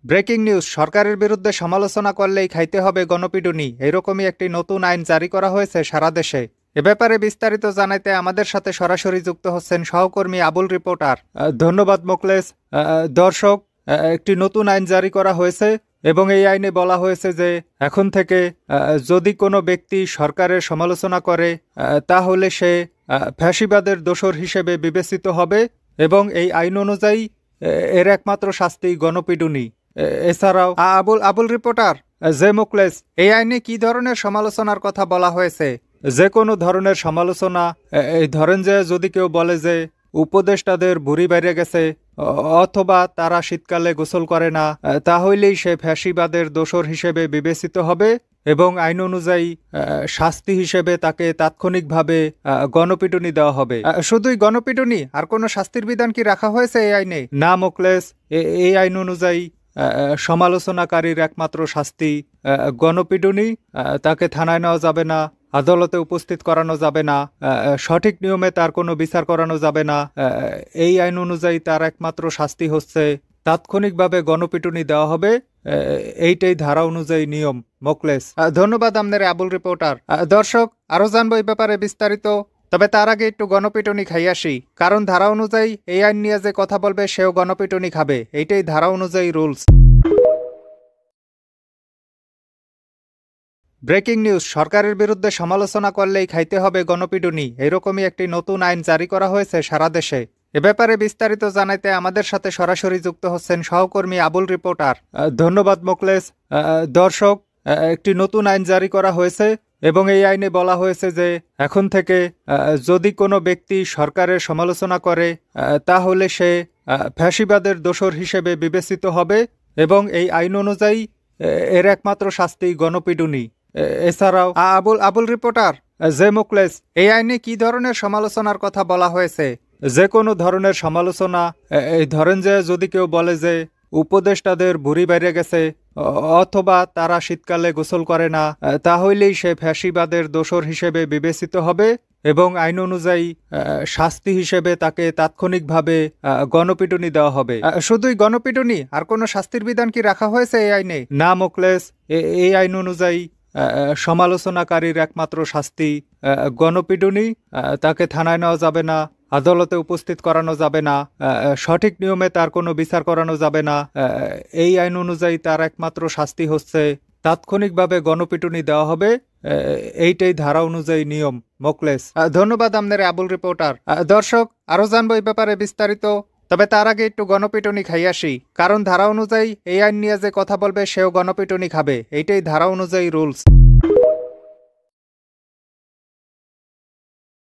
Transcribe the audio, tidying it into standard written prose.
Breaking news, সরকারের বিরুদ্ধে সমালোচনা করলেই খাইতে হবে গণপিটুনি, এরকমই একটি নতুন আইন জারি করা হয়েছে সারা দেশে। এ ব্যাপারে বিস্তারিত জানাইতে আমাদের সাথে সরাসরি যুক্ত হচ্ছেন সহকর্মী আবুল রিপোর্টার। ধন্যবাদ মোকলেস। দর্শক, একটি নতুন আইন জারি করা হয়েছে এবং এই আইনে বলা হয়েছে যে এখন থেকে যদি কোনো ব্যক্তি সরকারের সমালোচনা করে তাহলে সে ফ্যাসিবাদের দোসর হিসেবে বিবেচিত হবে এবং এই আইন অনুযায়ী এর একমাত্র শাস্তি গণপিটুনি। এছাড়াও আবুল রিপোর্টার, যে মোকলেস, এই আইনে কি ধরনের সমালোচনার কথা বলা হয়েছে? যে কোনো ধরনের সমালোচনা, এই ধরেন যে যদি কেউ বলে যে উপদেষ্টাদের বুড়ি বাইরে গেছে অথবা তারা শীতকালে গোসল করে না, তাহলেই সে ফ্যাসিবাদের দোসর হিসেবে বিবেচিত হবে এবং আইন অনুযায়ী শাস্তি হিসেবে তাকে তাৎক্ষণিকভাবে গণপিটুনি দেওয়া হবে। শুধুই গণপিটুনি, আর কোনো শাস্তির বিধান কি রাখা হয়েছে এই আইনে? না মোকলেস, এই আইন অনুযায়ী সমালোচনাকারীর একমাত্র শাস্তি গণপিটুনি। তাকে থানায় নেওয়া যাবে না, আদালতে উপস্থিত করানো যাবে না, সঠিক নিয়মে তার কোনো বিচার করানো যাবে না। এই আইন অনুযায়ী তার একমাত্র শাস্তি হচ্ছে তাৎক্ষণিকভাবে গণপিটুনি দেওয়া হবে। এইটাই ধারা অনুযায়ী নিয়ম মোকলেস। ধন্যবাদ আপনার আবুল রিপোর্টার। দর্শক, আরো জানবো এই ব্যাপারে বিস্তারিত, তবে তার আগে একটু গণপিটুনি খাই আসি, কারণ ধারা অনুযায়ী এই আইন নিয়ে যে কথা বলবে সেও গণপিটুনি খাবে, এইটাই ধারা অনুযায়ী রুলস। ব্রেকিং নিউজ, সরকারের বিরুদ্ধে সমালোচনা করলেই খাইতে হবে গণপিটুনি, এরকমই একটি নতুন আইন জারি করা হয়েছে সারা দেশে। এ ব্যাপারে বিস্তারিত জানাইতে আমাদের সাথে সরাসরি যুক্ত হচ্ছেন সহকর্মী আবুল রিপোর্টার। ধন্যবাদ মোকলেস। দর্শক, একটি নতুন আইন জারি করা হয়েছে এবং এই আইনে বলা হয়েছে যে এখন থেকে যদি কোনো ব্যক্তি সরকারের সমালোচনা করে তাহলে সে ফ্যাসিবাদের দোসর হিসেবে বিবেচিত হবে এবং এই আইন অনুযায়ী এর একমাত্র শাস্তি গণপিটুনি। এছাড়াও আবুল রিপোর্টার, যে মোকলেস, এই আইনে কি ধরনের সমালোচনার কথা বলা হয়েছে? যে কোনো ধরনের সমালোচনা, এই ধরেন যে যদি কেউ বলে যে উপদেষ্টাদের বুড়ি বাইরে গেছে অথবা তারা শীতকালে গোসল করে না, তাহলেই সে ফ্যাসিবাদের দোসর হিসেবে বিবেচিত হবে এবং আইন অনুযায়ী শাস্তি হিসেবে তাকে তাৎক্ষণিকভাবে গণপিটুনি দেওয়া হবে। শুধুই গণপিটুনি, আর কোনো শাস্তির বিধান কি রাখা হয়েছে এই আইনে? না মোকলেস, এই আইন অনুযায়ী সমালোচনাকারীর একমাত্র শাস্তি গণপিটুনি। তাকে থানায় নেওয়া যাবে না, আদালতে উপস্থিত করানো যাবে না, সঠিক নিয়মে তার কোনো বিচার করানো যাবে না। এই আইন অনুযায়ী তার একমাত্র শাস্তি হচ্ছে তাৎক্ষণিকভাবে গণপিটুনি দেওয়া হবে। এইটাই ধারা অনুযায়ী নিয়ম মোকলেস। ধন্যবাদ আপনার আবুল রিপোর্টার। দর্শক, আরো জানবো এই ব্যাপারে বিস্তারিত, তবে তার আগে একটু গণপিটুনি খাই আসি, কারণ ধারা অনুযায়ী এই আইন নিয়ে যে কথা বলবে সেও গণপিটুনি খাবে, এইটাই ধারা অনুযায়ী রুলস।